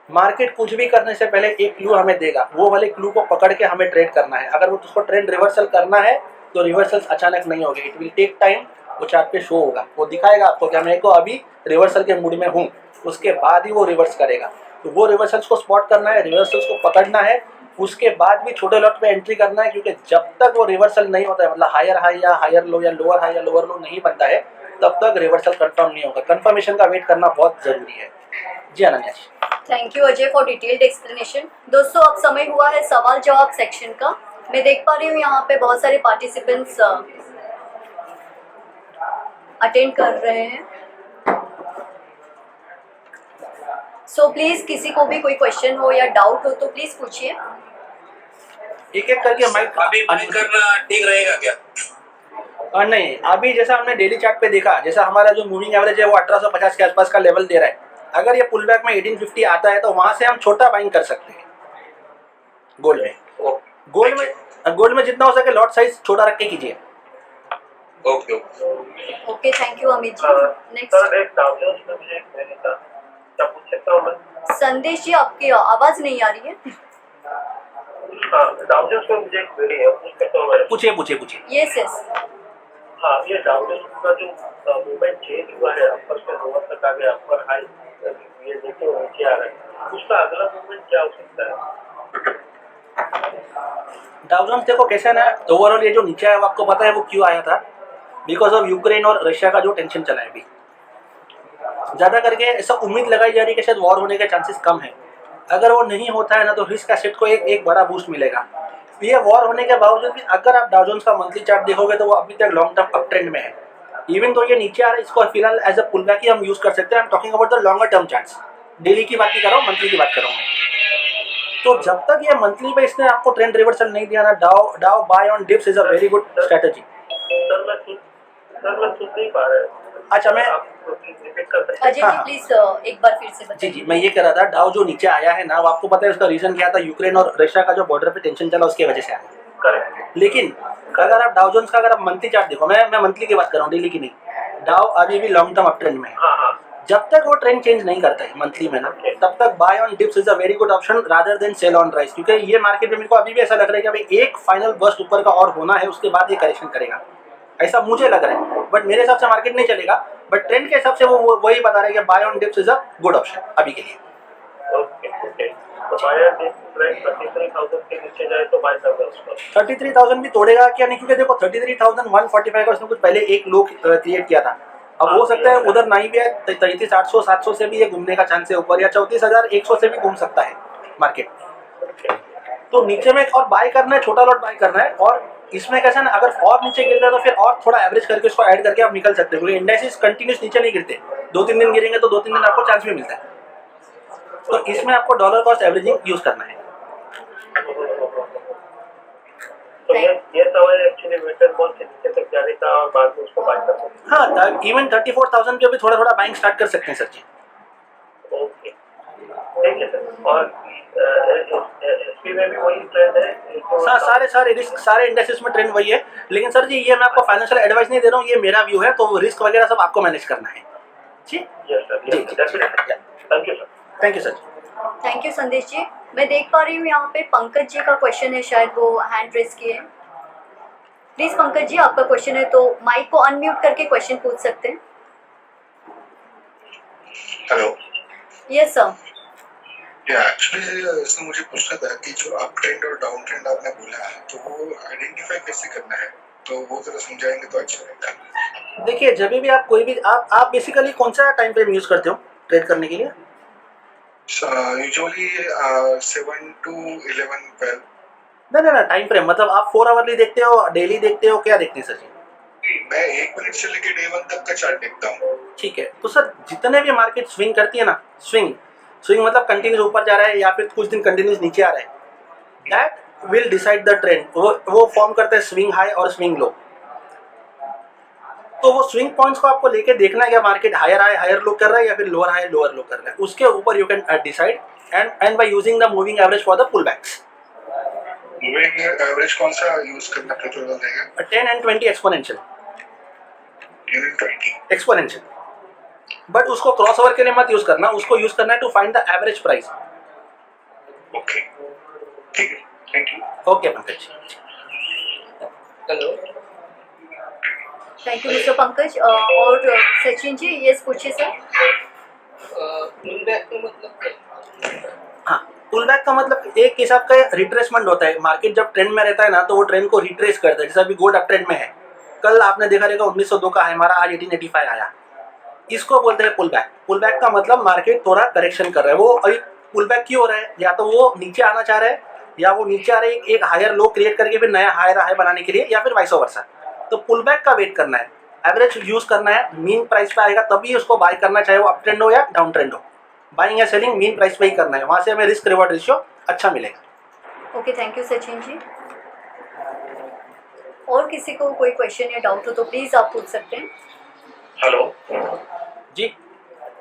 market कुछ भी करने से पहले एक क्लू हमें देगा, वो वाले क्लू को पकड़ के हमें ट्रेड करना है। अगर वो उसको ट्रेंड रिवर्सल करना है तो रिवर्सल्स अचानक नहीं होगी, इट विल टेक टाइम। वो चार्ट पे शो होगा, वो दिखाएगा आपको कि मैं को अभी रिवर्सल के मूड में हूँ, उसके बाद ही वो रिवर्स करेगा। तो वो रिवर्सल्स को स्पॉट करना है, रिवर्सल्स को पकड़ना है, उसके बाद भी छोटे लॉट पे एंट्री करना है। क्योंकि जब तक वो रिवर्सल नहीं होता है, मतलब हायर हाई या हायर लो या लोअर हाई या लोअर लो नहीं बनता है, तब तक रिवर्सल कंफर्म नहीं होगा। कंफर्मेशन का वेट करना बहुत जरूरी है। जी Ananya ji, thank you Ajay for detailed explanation. दोस्तों अब समय हुआ है सवाल जवाब सेक्शन का। मैं देख पा रही हूँ यहाँ पे बहुत सारे पार्टिसिपेंट्स अटेंड कर रहे हैं। सो प्लीज किसी को भी कोई क्वेश्चन हो या डाउट हो तो प्लीज पूछिए। एक एक करके माइक अभी बंद करना ठीक रहेगा क्या? और नहीं, अभी जैसा हमने डेली चार्ट पे देखा, जैसा हमारा जो मूविंग एवरेज है वो 1850 के आसपास का लेवल दे रहा है। अगर ये पुल बैक में 1850 आता है तो वहां से हम छोटा बाइंग कर सकते हैं गोल्ड में। गोल्ड में जितना हो सके लॉट साइज छोटा रख के कीजिए। Okay okay, thank you Amit ji. Next sir एक डाउ जोन्स में मुझे एक क्वेरी था, क्या पूछ सकता हूँ मैं? संदेश जी, आपकी आवाज नहीं आ रही है। हाँ, डाउ जोन्स में मुझे एक क्वेरी है, पूछ सकता हूँ मैं? पूछिए। Yes yes. हाँ, ये डाउ जोन्स का जो मूवमेंट चेंज हुआ है, अपर से लोअर तक आ गया, अपर हाई, ये देखिए नीचे आ रहा है, उसका अगला मूवमेंट क्या हो सकता है? डाउ जोन्स देखो कैसा है ना, ओवरऑल ये जो नीचे आया वो आपको पता है वो क्यों आया था? बिकॉज ऑफ यूक्रेन और रशिया का जो टेंशन चला है अभी, ज्यादा करके ऐसा उम्मीद लगाई जा रही है कि शायद वॉर होने के चांसेस कम है। अगर वो नहीं होता है ना तो रिस्क एसेट को एक बड़ा बूस्ट मिलेगा। ये वॉर होने के बावजूद भी अगर आप डाउ जोन्स का मंथली चार्ट देखोगे तो वो अभी तक लॉन्ग टर्म अप ट्रेंड में है। इवन तो ये नीचे आ रहा है, इसको फिलहाल एज अ पुल बैक ही हम यूज कर सकते हैं। I am talking about the longer term charts. Daily की बात नहीं कर रहा हूँ, मंथली की बात कर रहा हूँ मैं। तो जब तक ये मंथली पे इसने आपको ट्रेंड रिवर्सल नहीं दिया ना, Dow buy on dips is a very good strategy. Sir मैं सुन नहीं पा रहा। अच्छा, मैं आप रिपीट कर सकते अजय जी प्लीज एक बार फिर से बताइए। जी मैं ये कह रहा था, डाउ जो नीचे आया है ना, वो आपको पता है उसका रीजन क्या था? यूक्रेन और रशिया का जो बॉर्डर पे टेंशन चला उसकी वजह से आया। करेक्ट। लेकिन अगर आप डाउ जोन्स का अगर आप मंथली चार्ट देखो, मैं मंथली की बात कर रहा हूँ, डेली की नहीं। डाउ अभी भी लॉन्ग टर्म अप ट्रेंड में है। हाँ, जब तक वो ट्रेंड चेंज नहीं करता है मंथली में ना, तब तक buy on dips is a very good option rather than sell on rise. क्योंकि ये मार्केट में मेरे को अभी भी ऐसा लग रहा है कि अभी एक फाइनल बर्स्ट ऊपर का और होना है, उसके बाद ये करेक्शन करेगा, ऐसा मुझे लग रहा है। बट मेरे हिसाब से मार्केट नहीं चलेगा, बट ट्रेंड के हिसाब से वो वही बता रहा है कि buy on dips is a good option अभी के लिए। ओके। तो बायर ट्रेंड 33,000 के नीचे जाए तो बाय कर दो उसको। 33,000 भी तोड़ेगा क्या? नहीं, क्योंकि देखो 33,145 का उसने कुछ पहले एक लो क्रिएट किया था। अब हो सकता है उधर नहीं भी है, 33,800 700 से भी ये घूमने का चांस है ऊपर, या 34,100 से भी घूम सकता है मार्केट। तो नीचे में और बाय करना है, छोटा लॉट बाय करना है। और इसमें कैसा ना, अगर और नीचे गिर जाए तो फिर और थोड़ा एवरेज करके उसको ऐड करके आप निकल सकते हो, क्योंकि इंडेक्सेस कंटिन्यूस नीचे नहीं गिरते। 2-3 दिन गिरेंगे तो 2-3 दिन आपको चांस भी मिलता है। तो इसमें आपको डॉलर कॉस्ट एवरेजिंग यूज करना है। तो ये सवाल एक्चुअली वेटेड बॉल से नीचे तक जाने का और बाद में उसको बाय करना। हाँ, इवन 34,000 पे भी थोड़ा थोड़ा बाइंग स्टार्ट कर सकते हैं सर जी। ओके, ठीक है सर। और एसपी में भी वही ट्रेंड है? सारे रिस्क, सारे इंडेक्सेस में ट्रेंड वही है। लेकिन सर जी, ये मैं आपको फाइनेंशियल एडवाइस नहीं दे रहा हूँ, ये मेरा व्यू है। तो रिस्क वगैरह सब आपको मैनेज करना है जी। यस सर, जी, thank you sir. Thank you sir. Thank you Sandesh ji. मैं देख पा रही हूँ यहाँ पे पंकज जी का क्वेश्चन है, शायद वो हैंड रेस किए। प्लीज पंकज जी, आपका क्वेश्चन है तो माइक को अनम्यूट करके क्वेश्चन पूछ सकते हैं। हेलो। Yes sir. एक्चुअली इसमें मुझे पूछना था कि जो अप ट्रेंड और डाउन ट्रेंड आपने बोला है तो वो आइडेंटिफाई कैसे करना है, तो वो जरा समझाएंगे तो अच्छा रहेगा। देखिए, जब भी आप कोई भी आप बेसिकली कौन सा टाइम फ्रेम यूज करते हो ट्रेड करने के लिए? Usually 7 to 11 12। ना टाइम फ्रेम मतलब आप 4 आवरली देखते हो, डेली देखते हो, क्या देखते हैं सर जी? मैं 1 मिनट से लेकर डे 1 तक का चार्ट देखता हूँ। ठीक है, तो सर जितने भी मार्केट स्विंग करती है ना, स्विंग मतलब कंटिन्यूस ऊपर जा रहा है या फिर कुछ दिन कंटिन्यूस नीचे आ रहा है, that will decide the trend. वो फॉर्म करते हैं स्विंग हाई और स्विंग लो। तो वो स्विंग पॉइंट्स को आपको लेके देखना है कि market higher high higher low कर रहा है या फिर लोअर हाई लोअर लो कर रहा है। उसके ऊपर you can decide and buy using the moving average for the pullbacks. Moving average कौन सा यूज करना प्रेफर करेगा? 10 and 20 exponential. 10 and 20 exponential, but उसको क्रॉस ओवर के लिए मत यूज करना, उसको यूज करना है to find the average price. Okay, ठीक है, thank you. Okay Pankaj. Hello. Thank you mister Pankaj. और सचिन जी, यस पूछिए सर। पुल बैक का मतलब क्या? हाँ, पुल बैक का मतलब एक हिसाब का रिट्रेसमेंट होता है। मार्केट जब ट्रेंड में रहता है ना तो वो ट्रेंड को रिट्रेस करता है। जैसे अभी गोल्ड अप ट्रेंड में है, कल आपने देखा रहेगा 1902 का है हमारा, आज 1885 आया। इसको बोलते हैं पुल बैक। पुल बैक का मतलब मार्केट थोड़ा करेक्शन कर रहा है। वो अभी पुल बैक क्यों हो रहा है? या तो वो नीचे आना चाह रहा है, या वो नीचे आ रहे हैं एक हायर लो क्रिएट करके फिर नया हायर हाई बनाने के लिए, या फिर वाइस वर्सा। तो पुल बैक का वेट करना है, एवरेज यूज करना है, मीन प्राइस पे आएगा तभी उसको बाय करना, चाहे वो अप ट्रेंड हो या डाउन ट्रेंड हो। बाइंग या सेलिंग मीन प्राइस पे ही करना है, वहां से हमें रिस्क रिवॉर्ड रेशियो अच्छा मिलेगा। Okay, thank you Sachin ji. और किसी को कोई क्वेश्चन या डाउट हो तो प्लीज आप पूछ सकते हैं। हेलो। जी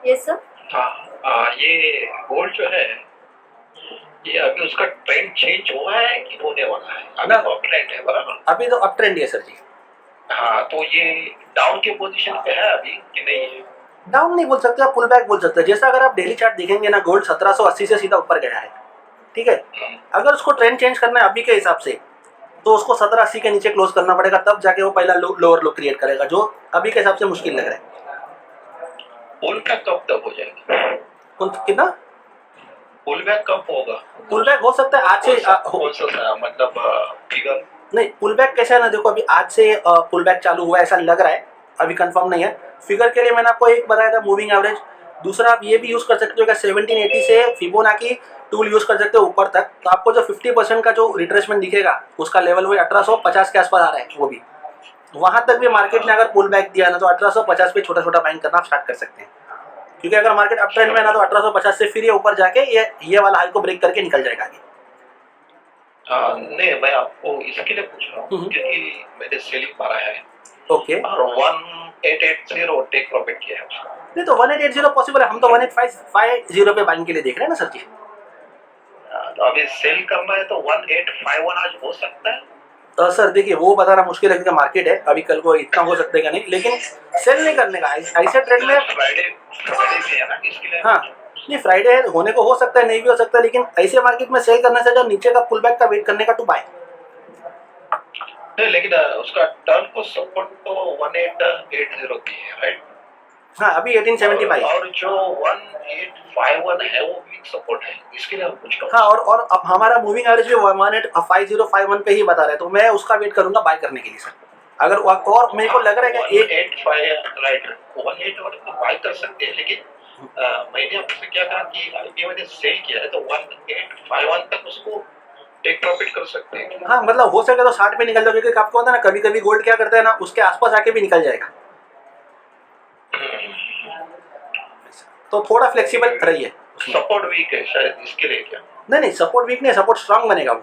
यस सर। हाँ, ये गोल्ड जो है ये अभी उसका ट्रेंड चेंज हुआ है कि होने वाला है? अभी ना। तो अप ट्रेंड है बराबर। अभी तो अप ट्रेंड है सर जी। हाँ, तो ये डाउन के पोजीशन पे है अभी कि नहीं है? डाउन नहीं बोल सकते आप, पुल बैक बोल सकते हैं। जैसा अगर आप डेली चार्ट देखेंगे ना, गोल्ड 1780 से सीधा ऊपर गया है, ठीक है। अगर उसको ट्रेंड चेंज करना है अभी के हिसाब से तो उसको 1780 के नीचे क्लोज करना पड़ेगा, तब जाके वो पहला लोअर लो क्रिएट करेगा, जो अभी के हिसाब से मुश्किल लग रहा है। पुल बैक कब तक हो जाएगा? कितना पुल बैक कब होगा? पुल बैक हो सकता है आज से कौन सा मतलब फिगर? नहीं, पुल बैक कैसा है ना, देखो अभी आज से पुल बैक चालू हुआ है ऐसा लग रहा है, अभी कंफर्म नहीं है। फिगर के लिए मैंने आपको एक बताया था मूविंग एवरेज। दूसरा आप ये भी यूज कर सकते हो कि 1780 से फिबोनाची टूल यूज कर सकते हो ऊपर तक, तो आपको जो 50% का जो रिट्रेसमेंट दिखेगा उसका लेवल वो 1850 के आसपास आ रहा है। वो भी वहां तक भी मार्केट ने अगर पुल बैक दिया ना तो 1850 पे छोटा छोटा बाइंग करना आप स्टार्ट कर सकते हैं, क्योंकि अगर मार्केट अप ट्रेंड में है ना तो 1850 से फिर ये ऊपर जाके ये वाला हाई को ब्रेक करके निकल जाएगा आगे। नहीं, मैं आपको इसके लिए पूछ रहा हूँ क्योंकि मैंने सेलिंग मारा है ओके, और 1880 टेक प्रॉफिट किया है उसका। नहीं तो 1880 पॉसिबल है, हम तो 1850 पे बाइंग के लिए देख रहे हैं ना सर जी। तो अभी सेल करना है तो 1851 आज हो सकता है? सर देखिए वो बताना मुश्किल है क्योंकि मार्केट है, अभी कल को इतना हो सकता है नहीं, लेकिन सेल नहीं करने का ऐसे ट्रेड में। फ्राइडे से है ना, इसके लिए। हाँ नहीं, फ्राइडे होने को हो सकता है, नहीं भी हो सकता है, लेकिन ऐसे मार्केट में सेल करने से जो नीचे का पुल बैक का वेट करने का टू बाय। नहीं, लेकिन उसका टर्न को सपोर्ट तो 1880 की है, राइट? हाँ अभी 1875 और जो 1851 है वो वीक सपोर्ट है, इसके लिए हम पूछ रहे हैं। हाँ, और अब हमारा मूविंग एवरेज भी 185051 पे ही बता रहे, तो मैं उसका वेट करूंगा बाय करने के लिए सर। अगर और मेरे को लग रहा है कि 185 राइट 181 को बाय कर सकते हैं, लेकिन मैंने आपसे क्या कहा कि अभी मैंने सेल किया है तो 1851 तक उसको टेक प्रॉफिट कर सकते हैं। हाँ मतलब हो सके तो 60 पे निकल जाओ, क्योंकि आपको पता है ना कभी कभी गोल्ड क्या करता है ना, उसके आसपास आके भी निकल जाएगा, तो थोड़ा फ्लेक्सिबल रहिए। सपोर्ट वीक है शायद, इसके लिए क्या? नहीं सपोर्ट वीक नहीं, सपोर्ट स्ट्रांग बनेगा वो।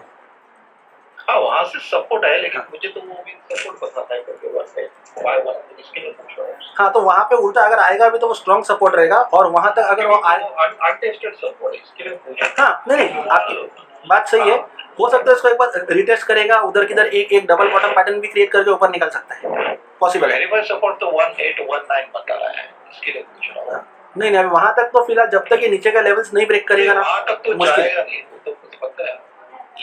हाँ, वहाँ से सपोर्ट है, लेकिन मुझे तो वो वीक सपोर्ट बताता है करके बस है 51, इसके लिए पूछ रहा हूँ। हाँ तो वहाँ पे उल्टा अगर आएगा भी तो वो स्ट्रांग सपोर्ट रहेगा, और वहाँ तक अगर वो आए अनटेस्टेड सपोर्ट है, इसके लिए पूछ रहा हूँ। हाँ नहीं आपकी बात सही है, हो सकता है इसको एक बार रिटेस्ट करेगा उधर किधर, एक डबल बॉटम पैटर्न भी क्रिएट करके ऊपर निकल सकता है, पॉसिबल है। वेरिएबल सपोर्ट तो 1819 बता रहा है, इसके लिए पूछ रहा हूँ। नहीं अभी वहाँ तक तो फिलहाल जब तक ये नीचे का लेवल्स नहीं ब्रेक करेगा ना वहाँ तक तो मुश्किल जाएगा नहीं, वो तो कुछ पता है,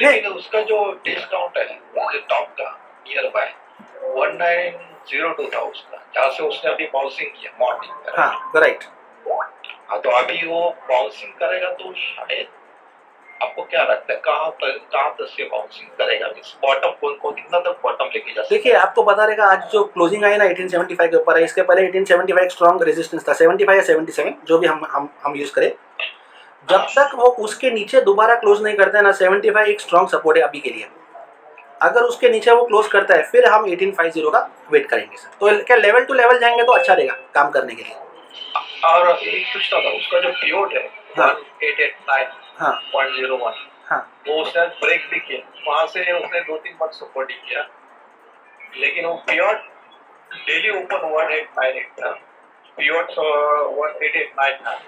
लेकिन उसका जो डिस्काउंट है टॉप का नियर बाय 1902 था उसका, जहाँ से उसने अभी बाउंसिंग किया मॉर्निंग। हाँ राइट। हाँ, तो अभी वो बाउंसिंग करेगा तो शायद आपको क्या लगता है कहाँ तक से बाउंसिंग करेगा? इस बॉटम को कितना तक बॉटम लेके जा सकता है? देखिए आपको बता रहेगा आज जो क्लोजिंग आई ना 1875 के ऊपर है, इसके पहले 1875 एक स्ट्रॉन्ग रेजिस्टेंस था, 75 या 77 जो भी हम यूज करें, जब तक वो उसके नीचे दोबारा क्लोज नहीं करते हैं ना 75 एक स्ट्रॉन्ग सपोर्ट है अभी के लिए। अगर उसके नीचे वो क्लोज करता है फिर हम 1850 का वेट करेंगे सर। तो क्या लेवल टू लेवल जाएंगे तो अच्छा रहेगा काम करने के लिए। और एक पूछता था उसका जो पीरियड है 1889 हाँ 0.01, हाँ वो उसने ब्रेक भी किया, वहां से उसने 2-3 मंथ सपोर्ट किया, लेकिन वो पीरियड डेली ओपन 1898 था, पीरियड 1889 था।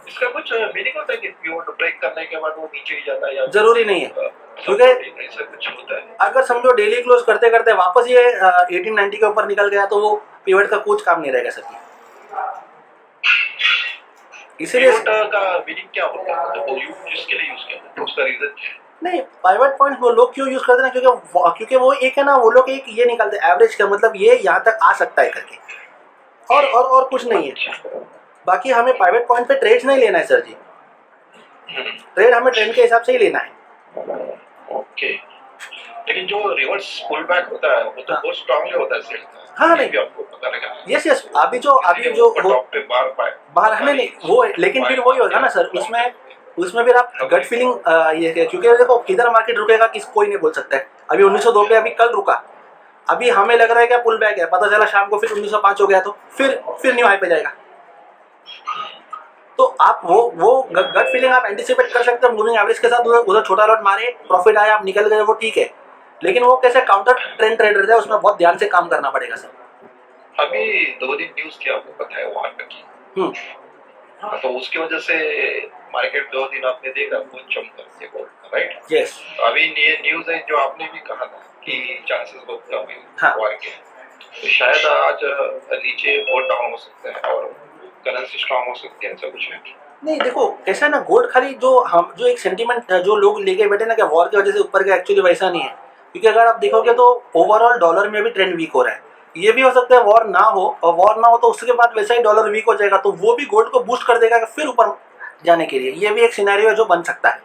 इसका कुछ मीनिंग होता है कि पीरियड ब्रेक करने के बाद वो नीचे ही जाता है या जरूरी नहीं है, क्योंकि ऐसा कुछ होता है? अगर समझो डेली क्लोज करते करते वापस ये 1890 के ऊपर निकल गया तो वो पीरियड का कुछ काम नहीं रहेगा सर। इसीलिए का मीनिंग क्या होता है, तो वो जिसके लिए यूज करते हैं उसका रीजन क्या है? नहीं पाइवट पॉइंट्स वो लोग क्यों यूज करते हैं, क्योंकि वो एक है ना, वो लोग एक ये निकालते हैं एवरेज का, मतलब ये यहाँ तक आ सकता है करके, और कुछ नहीं है। बाकी हमें पाइवट पॉइंट पे ट्रेड्स नहीं लेना है सर जी, ट्रेड हमें ट्रेंड के हिसाब से ही लेना है। ओके, लेकिन जो रिवर्स पुल बैक होता है वो तो बहुत स्ट्रांगली होता है। हाँ नहीं भी आपको पता लगा। यस अभी जो टॉप पे बार नहीं वो, लेकिन फिर वही होगा ना सर, उसमें फिर आप गट फीलिंग ये, क्योंकि देखो किधर मार्केट रुकेगा किस कोई नहीं बोल सकता है। अभी 1902 पे अभी कल रुका, अभी हमें लग रहा है कि पुल बैक है, पता चला शाम को फिर 1905 हो गया तो फिर न्यू हाई पे जाएगा। तो आप वो गट फीलिंग आप एंटिसिपेट कर सकते हो मूविंग एवरेज के साथ, उधर छोटा लॉट मारे प्रॉफिट आया आप निकल गए वो ठीक है, लेकिन वो कैसे काउंटर ट्रेंड ट्रेडर है, उसमें बहुत ध्यान से काम करना पड़ेगा सर। अभी 2 दिन न्यूज थी, आपको पता है वहां की। हम्म, हाँ, तो उसकी वजह से मार्केट 2 दिन आपने देखा बहुत जम करके बोल, राइट। यस। अभी ये न्यूज है जो आपने भी कहा था कि चांसेस बहुत कम है हाँ। वार के, तो शायद आज नीचे बहुत डाउन हो सकते हैं और करेंसी स्ट्रांग हो सकती है, ऐसा कुछ है। नहीं देखो ऐसा ना, गोल्ड खाली जो एक सेंटीमेंट जो लोग लेके बैठे ना कि वॉर की वजह से ऊपर गया, एक्चुअली वैसा नहीं है। क्योंकि अगर आप देखोगे तो ओवरऑल डॉलर में भी ट्रेंड वीक हो रहा है। ये भी हो सकता है वॉर ना हो, और वॉर ना हो तो उसके बाद वैसा ही डॉलर वीक हो जाएगा, तो वो भी गोल्ड को बूस्ट कर देगा फिर ऊपर जाने के लिए। ये भी एक सिनेरियो है जो बन सकता है।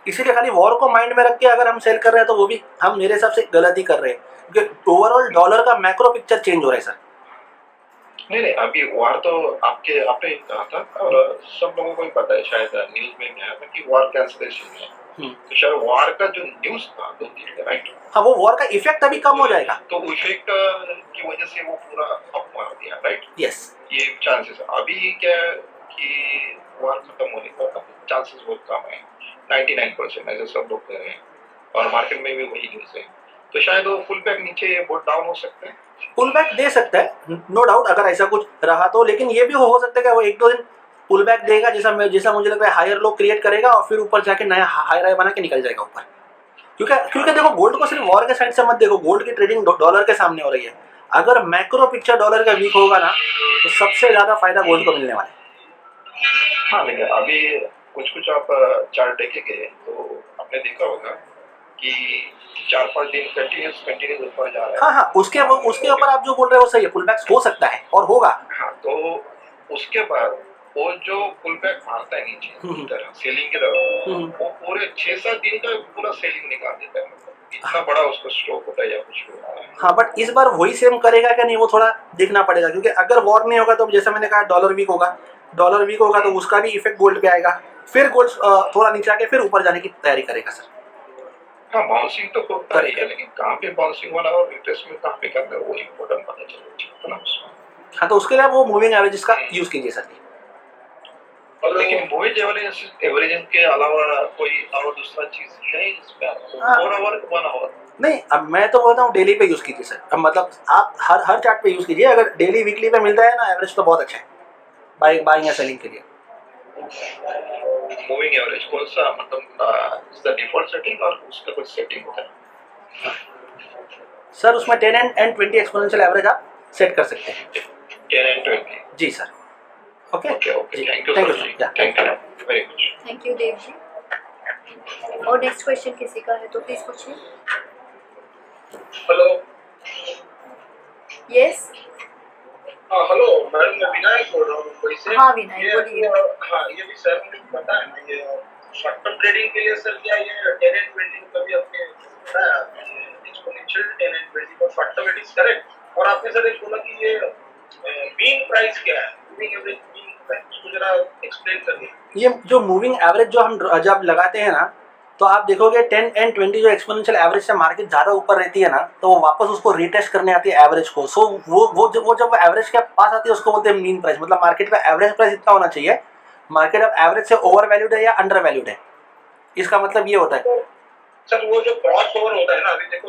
इसीलिए खाली वॉर को माइंड में रख के अगर हम सेल कर रहे हैं तो वो भी हम मेरे हिसाब से गलत ही कर रहे हैं, क्योंकि ओवरऑल डॉलर का मैक्रो पिक्चर चेंज हो रहा है सर। नहीं, अभी वार तो आपने ही कहा था और सब लोगों को ही पता है, शायद न्यूज में आया था कि वार कैंसिलेशन है। तो शायद वार का जो न्यूज था 2 दिन का, राइट। हाँ, वो वॉर का इफेक्ट अभी कम हो जाएगा। तो इफेक्ट की वजह से वो पूरा अप मार दिया, राइट। यस। ये चांसेस अभी क्या कि वार खत्म होने का चांसेस बहुत कम है, 99% ऐसे सब लोग कह रहे हैं और मार्केट में भी वही न्यूज है। तो शायद वो फुल बैक नीचे बहुत डाउन हो सकते हैं। पुल बैक दे सकता है नो डाउट, अगर ऐसा कुछ रहा तो। लेकिन ये भी हो सकता है कि वो 1-2 दिन पुल बैक देगा, जैसा मुझे लग रहा है हायर लो क्रिएट करेगा और फिर ऊपर जाके नया हायर हाई बना के निकल जाएगा ऊपर। क्योंकि देखो गोल्ड को सिर्फ वॉर के साइड से मत देखो, गोल्ड की ट्रेडिंग डॉलर के सामने हो रही है। अगर मैक्रो पिक्चर डॉलर का वीक होगा ना तो सबसे ज्यादा फायदा गोल्ड को मिलने वाला है। हाँ, लेकिन अभी कुछ आप चार्ट देखेंगे तो आपने देखा होगा कि 4-5 दिन कंटिन्यूस ऊपर जा रहा है। हाँ, उसके ऊपर आप जो बोल रहे हो सही है, पुल बैक हो सकता है और होगा। हाँ, तो उसके बाद वो जो पुल बैक मारता है नीचे की तरह सेलिंग की तरफ, वो पूरे 6-7 दिन का पूरा सेलिंग निकाल देता है। इतना बड़ा उसका स्ट्रोक होता है या कुछ होता है। हाँ, बट इस बार वही सेम करेगा क्या नहीं, वो थोड़ा देखना पड़ेगा। क्योंकि अगर वॉर नहीं होगा तो जैसा मैंने कहा डॉलर वीक होगा तो उसका भी इफेक्ट गोल्ड पे आएगा। फिर गोल्ड थोड़ा नीचे आके फिर ऊपर जाने की तैयारी करेगा सर। हाँ, बाउंसिंग तो होता ही है, लेकिन कहाँ पे बाउंसिंग वाला और इंटरेस्ट में कहाँ पे करना है वो इम्पोर्टेंट पता चलो ना। हाँ, तो उसके लिए वो मूविंग एवरेजेस का यूज कीजिए सर। लेकिन मूविंग एवरेज के अलावा कोई और दूसरा चीज है इसमें? 4 आवर 1 आवर नहीं, अब मैं तो बोलता हूँ डेली पे यूज कीजिए सर। अब मतलब आप हर चार्ट पे यूज कीजिए। अगर डेली वीकली पे मिलता है ना एवरेज तो बहुत अच्छा है बाइंग या सेलिंग के लिए। मूविंग एवरेज कौन सा, मतलब इज द डिफॉल्ट सेटिंग और उसका कुछ सेटिंग होता है? सर उसमें 10 and 20 एक्सपोनेंशियल एवरेज आप सेट कर सकते हैं। 10 and 20 जी sir. Okay, thank you sir. Very much. Thank you Dev ji. और नेक्स्ट क्वेश्चन किसी का है तो प्लीज पूछिए। हेलो। यस। हाँ हेलो मैडम, मैं विनायक बोल रहा हूँ मुंबई से। हाँ विनायक बोलिए। हाँ, ये भी सर मुझे पता है ना, ये शॉर्ट टर्म ट्रेडिंग के लिए सर क्या ये 10 and 20 कभी आपने बताया exponential 10 and 20 for short term it is correct. और आपने सर एक बोला कि ये मीन प्राइस क्या है, मूविंग एवरेज मीन प्राइस, इसको जरा एक्सप्लेन करिए। ये जो मूविंग एवरेज जो हम जब लगाते हैं ना तो आप देखोगे 10 and 20 जो एक्सपोनेंशियल एवरेज से मार्केट ज़्यादा ऊपर रहती है ना तो वो वापस उसको रिटेस्ट करने आती है एवरेज को। सो वो जब एवरेज के पास आती है उसको बोलते हैं मीन प्राइस। मतलब मार्केट का एवरेज प्राइस इतना होना चाहिए, मार्केट अब एवरेज से ओवर वैल्यूड है या अंडर वैल्यूड है, इसका मतलब ये होता है। सर वो जो क्रॉस ओवर होता है ना, अभी देखो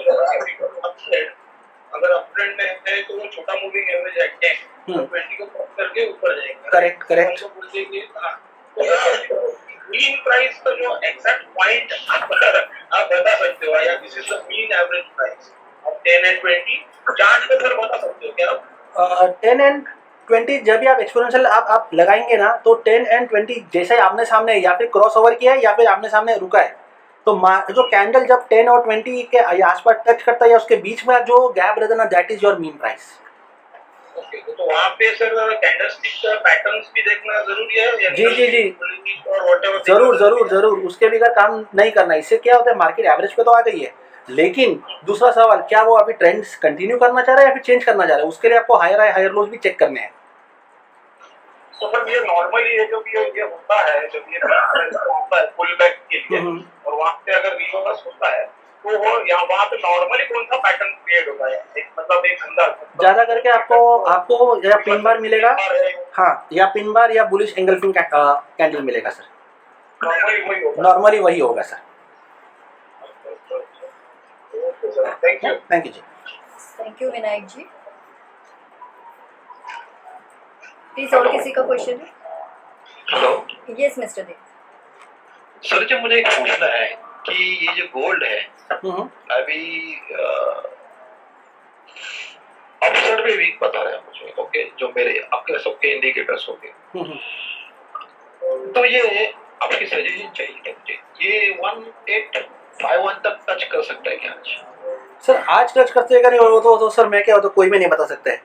अगर अप ट्रेंड में है तो वो छोटा मूविंग एवरेज है 10 और 20 को क्रॉस करके ऊपर जाएगा। करेक्ट। तो बोलते हैं कि हाँ, तो मीन प्राइस का जो एग्जैक्ट पॉइंट आप बता सकते हो या this is the mean average price of 10 and 20 chart पे सर बता सकते हो क्या आप? 10 and 20 जब भी आप एक्सपोनेंशियल आप लगाएंगे ना तो 10 and 20 जैसे आमने सामने या फिर क्रॉस ओवर किया है या फिर आमने सामने रुका है तो जो कैंडल जब 10 और 20 के आसपास टच करता है या उसके बीच में जो गैप रहता है ना that is your mean price. Okay, तो वहाँ पे सर कैंडलस्टिक पैटर्न्स भी देखना जरूरी है या जी और व्हाटएवर जरूर उसके बगैर काम नहीं करना। इससे क्या होता है मार्केट एवरेज पे तो आ गई है, लेकिन दूसरा सवाल क्या वो अभी ट्रेंड्स कंटिन्यू करना चाह रहा है या फिर चेंज करना चाह रहा है, उसके लिए आपको हायर लोज भी चेक करने हैं। तो सर ये नॉर्मली ये जो भी ये होता है, जब ये होता है पुल बैक के लिए और वहाँ पे अगर रिवर्स होता है तो वो यहाँ वहाँ पे नॉर्मली कौन सा पैटर्न क्रिएट होता है, मतलब एक अंदाज ज्यादा करके आपको या पिन बार मिलेगा, हाँ, या पिन बार या बुलिश एंगल्फिंग कैंडल मिलेगा सर। नॉर्मली वही होगा sir. Sir, thank you. Thank you ji. Thank you Vinayak ji. Please और किसी का क्वेश्चन है? Hello yes mister Dev. Sir, जो मुझे एक पूछना है कि ये जो गोल्ड है अभी अपसाइड में वीक बता रहे हैं मुझे, ओके, जो मेरे आपके सबके इंडिकेटर्स हो गए, तो ये आपकी सजेशन चाहिए क्या मुझे, ये 1851 तक टच कर सकता है क्या आज? सर आज टच करते हैं नहीं, वो तो सर मैं क्या, हो तो कोई भी नहीं बता सकते हैं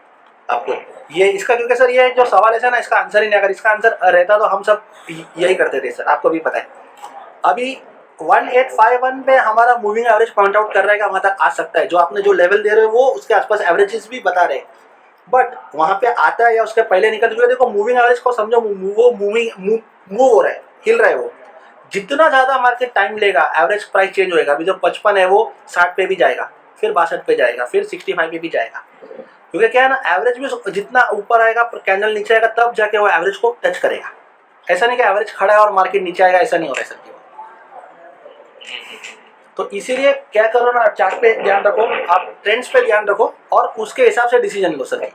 आपको ये इसका, क्योंकि सर ये जो सवाल है ना, इसका आंसर ही नहीं, अगर इसका आंसर रहता तो हम सब यही करते थे सर, आपको भी पता है। अभी 1851 पे हमारा मूविंग एवरेज पॉइंट आउट कर रहा है कि वहां तक आ सकता है, जो आपने जो लेवल दे रहे हो वो उसके आसपास एवरेजेस भी बता रहे हैं, बट वहां पे आता है या उसके पहले निकल चुके, देखो मूविंग एवरेज को समझो, वो मूव हो रहा है, हिल रहा है, वो जितना ज्यादा मार्केट टाइम लेगा एवरेज प्राइस चेंज होएगा। अभी जो 55 है वो 60 पे भी जाएगा, फिर 62 पे जाएगा, फिर 65 पे भी जाएगा, क्योंकि क्या है ना, एवरेज भी जितना ऊपर आएगा कैंडल नीचे आएगा तब जाके वो एवरेज को टच करेगा। ऐसा नहीं कि एवरेज खड़ा है और मार्केट नीचे आएगा, ऐसा नहीं हो रहा है सर जी। तो इसीलिए क्या करो ना, चार्ट पे ध्यान रखो, आप ट्रेंड्स पे ध्यान रखो और उसके हिसाब से डिसीजन लो सर जी।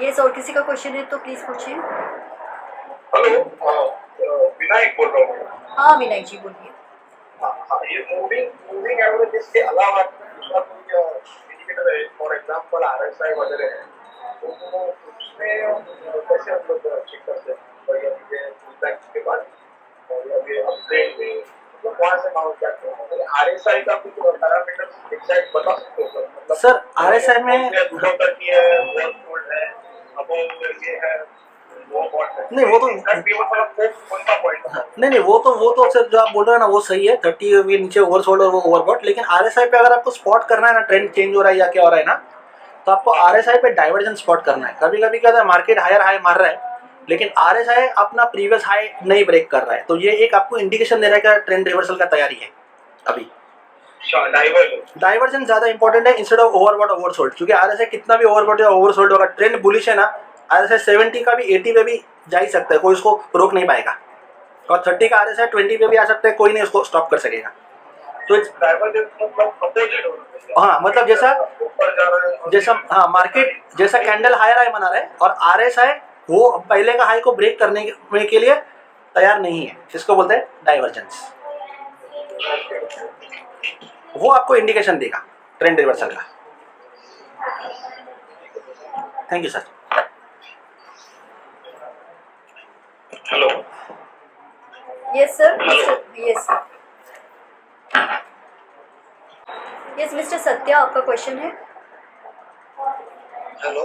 यस और किसी का क्वेश्चन है तो प्लीज पूछिए। हेलो, विनायक बोल रहा हूँ। हाँ विनायक जी बोलिए। हाँ, ये मूविंग एवरेज के अलावा दूसरा कोई इंडिकेटर है, फॉर एग्जांपल आरएसआई वगैरह है, तो वो उसमें कैसे हम लोग चेक करते हैं, और ये फीडबैक के बाद और ये अपग्रेड में मतलब वहाँ से माउंट करते हैं आरएसआई का कुछ पैरामीटर एग्जैक्ट बता सकते हो सर? मतलब सर आरएसआई में दूसरा की है, वर्क है, अब ये है, वो पॉइंट है, नहीं, वो तो एग्जैक्ट मतलब कौन सा पॉइंट है? नहीं वो तो सर जो आप बोल रहे हैं ना वो सही है, 30 भी नीचे ओवरसोल्ड और वो ओवरबॉट, लेकिन आरएसआई पे अगर आपको स्पॉट करना है ना, ट्रेंड चेंज हो रहा है या क्या हो रहा है ना, तो आपको आरएसआई पे डाइवर्जन स्पॉट करना है। कभी कभी क्या होता है, मार्केट हायर हाई मार रहा है लेकिन आरएसआई अपना प्रीवियस हाई नहीं ब्रेक कर रहा है, तो ये एक आपको इंडिकेशन दे रहा है कि ट्रेंड रिवर्सल का तैयारी है। अभी डाइवर्जन ज्यादा इंपॉर्टेंट है इंस्टेड ऑफ ओवरबॉट ओवरसोल्ड, क्योंकि आरएसआई कितना भी ओवरबॉट या ओवरसोल्ड होगा, ट्रेंड बुलिश है ना, आरएसआई 70 का भी 80 पे भी जा ही सकता है, कोई उसको रोक नहीं पाएगा, और 30 का आरएसआई 20 पे भी आ सकता है, कोई नहीं उसको स्टॉप कर सकेगा। तो हाँ मतलब जैसा हाँ मार्केट जैसा कैंडल हायर हाई बना रहा है और आरएसआई वो पहले का हाई को ब्रेक करने के लिए तैयार नहीं है, जिसको बोलते हैं डाइवर्जेंस, वो आपको इंडिकेशन देगा ट्रेंड रिवर्सल का। Thank you sir. Hello yes sir. Yes sir. Yes mister Satya आपका क्वेश्चन है? Hello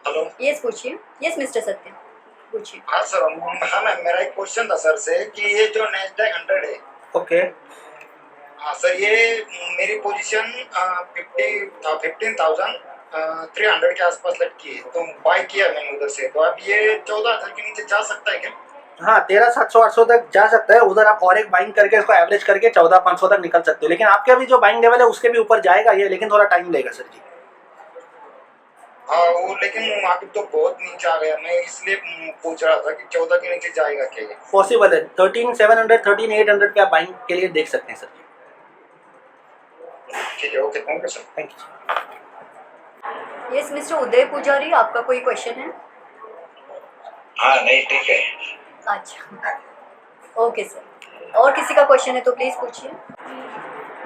hello. यस पूछिए। यस मिस्टर सत्या पूछिए। हाँ सर, हाँ मैम, मेरा एक क्वेश्चन था सर से कि ये जो नैस्डैक 100 है, ओके हाँ सर, ये मेरी पोजीशन 15,300 के आसपास लटकी है, तो बाय किया मैंने उधर से, तो अब ये 14,000 के नीचे जा सकता है क्या? हाँ 13,700-800 तक जा सकता है, उधर आप और एक बाइंग करके इसको एवरेज करके 14,500 तक निकल सकते हो, लेकिन आपके अभी जो बाइंग लेवल है उसके भी ऊपर जाएगा ये, लेकिन थोड़ा टाइम लेगा सर जी। हाँ वो, लेकिन मार्केट तो बहुत नीचे आ गया, मैं इसलिए पूछ रहा था कि 14 के नीचे जाएगा क्या ये? पॉसिबल है, 13,700 13,800 पे आप बाइंग के लिए देख सकते हैं सर जी। ठीक है, okay, thank you sir. Thank you. Yes mister Uday Pujari आपका कोई क्वेश्चन है? हाँ नहीं ठीक है। अच्छा ओके सर। और किसी का क्वेश्चन है तो प्लीज़ पूछिए।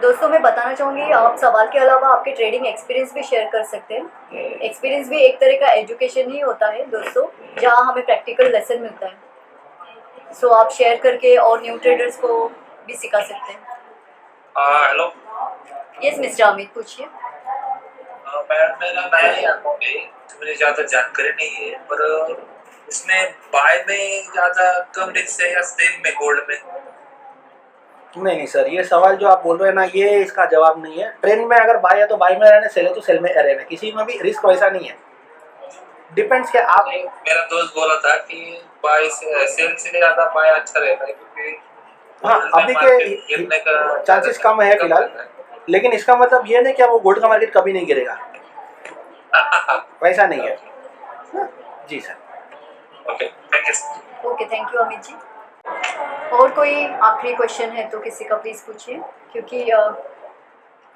दोस्तों मैं बताना चाहूँगी, आप सवाल के अलावा आपके ट्रेडिंग एक्सपीरियंस भी शेयर कर सकते हैं। एक्सपीरियंस भी एक तरह का एजुकेशन ही होता है दोस्तों, जहाँ हमें प्रैक्टिकल लेसन मिलता है। सो आप शेयर करके और न्यू ट्रेडर्स को भी सिखा सकते हैं। हेलो यस मिस्टर अमित पूछिए। मैडम, मेरा नया ही अकाउंट है, तो मुझे ज़्यादा जानकारी नहीं है, पर इसमें बाय में ज़्यादा कम रिस्क है या सेल में, गोल्ड में? नहीं सर, ये सवाल जो आप बोल रहे हैं ना, ये इसका जवाब नहीं है। ट्रेंड में अगर बाय है तो बाय में रहना, सेल है तो सेल में रहना, किसी में भी रिस्क वैसा नहीं है। डिपेंड्स कि आप, मेरा दोस्त बोला था कि बाय से सेल से ज़्यादा बाय अच्छा रहता है, क्योंकि हाँ अभी गिरने का चांसेस कम है फिलहाल, लेकिन इसका मतलब ये नहीं कि वो गोल्ड का मार्केट कभी नहीं गिरेगा, वैसा नहीं है जी sir. Okay thank you. Okay thank you Amit ji. और कोई आखिरी क्वेश्चन है तो किसी का प्लीज़ पूछिए, क्योंकि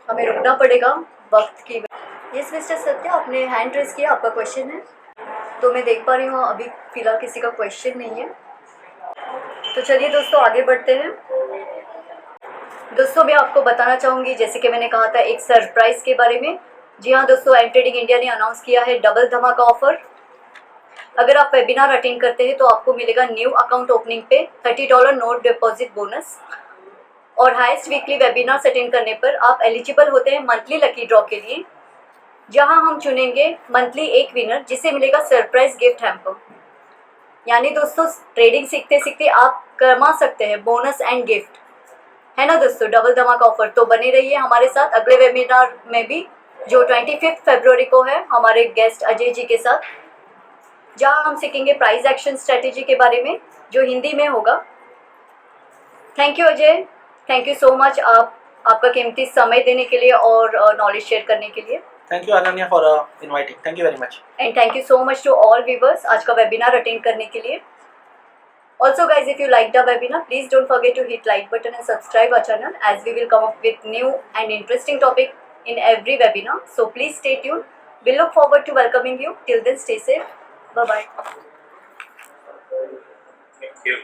हमें रुकना पड़ेगा वक्त की। यस मिस्टर सत्य, आपने हैंड रेज किया, आपका क्वेश्चन है? तो मैं देख पा रही हूँ अभी फिलहाल किसी का क्वेश्चन नहीं है। तो चलिए दोस्तों आगे बढ़ते हैं। दोस्तों मैं आपको बताना चाहूँगी, जैसे कि मैंने कहा था, एक सरप्राइज के बारे में। जी हाँ दोस्तों, एम ट्रेडिंग इंडिया ने अनाउंस किया है डबल धमाका ऑफर। अगर आप वेबिनार अटेंड करते हैं तो आपको मिलेगा न्यू अकाउंट ओपनिंग पे $30 नोट डिपॉजिट बोनस, और हाईएस्ट वीकली वेबिनार्स अटेंड करने पर आप एलिजिबल होते हैं मंथली लकी ड्रॉ के लिए, जहां हम चुनेंगे मंथली एक विनर जिसे मिलेगा सरप्राइज गिफ्ट हैम्पर। यानी दोस्तों ट्रेडिंग सीखते सीखते आप कमा सकते हैं बोनस एंड गिफ्ट, है ना दोस्तों, डबल धमाका ऑफर। तो बने रहिए हमारे साथ अगले वेबिनार में भी, जो 25 फरवरी को है, हमारे गेस्ट अजय जी के साथ, जहां हम सीखेंगे प्राइस एक्शन स्ट्रेटेजी के बारे में, जो हिंदी में होगा। Thank you Ajay, thank you so much आपका कीमती समय देने के लिए और नॉलेज शेयर करने के लिए। Thank you Ananya for inviting, thank you very much. And thank you so much to all viewers आज का वेबिनार अटेंड करने के लिए। Also guys, if you liked the webinar, please don't forget to hit like button and subscribe our channel, as we will come up with new and interesting topic in every webinar. So please stay tuned. We look forward to welcoming you. Till then, stay safe. Bye bye. Thank you.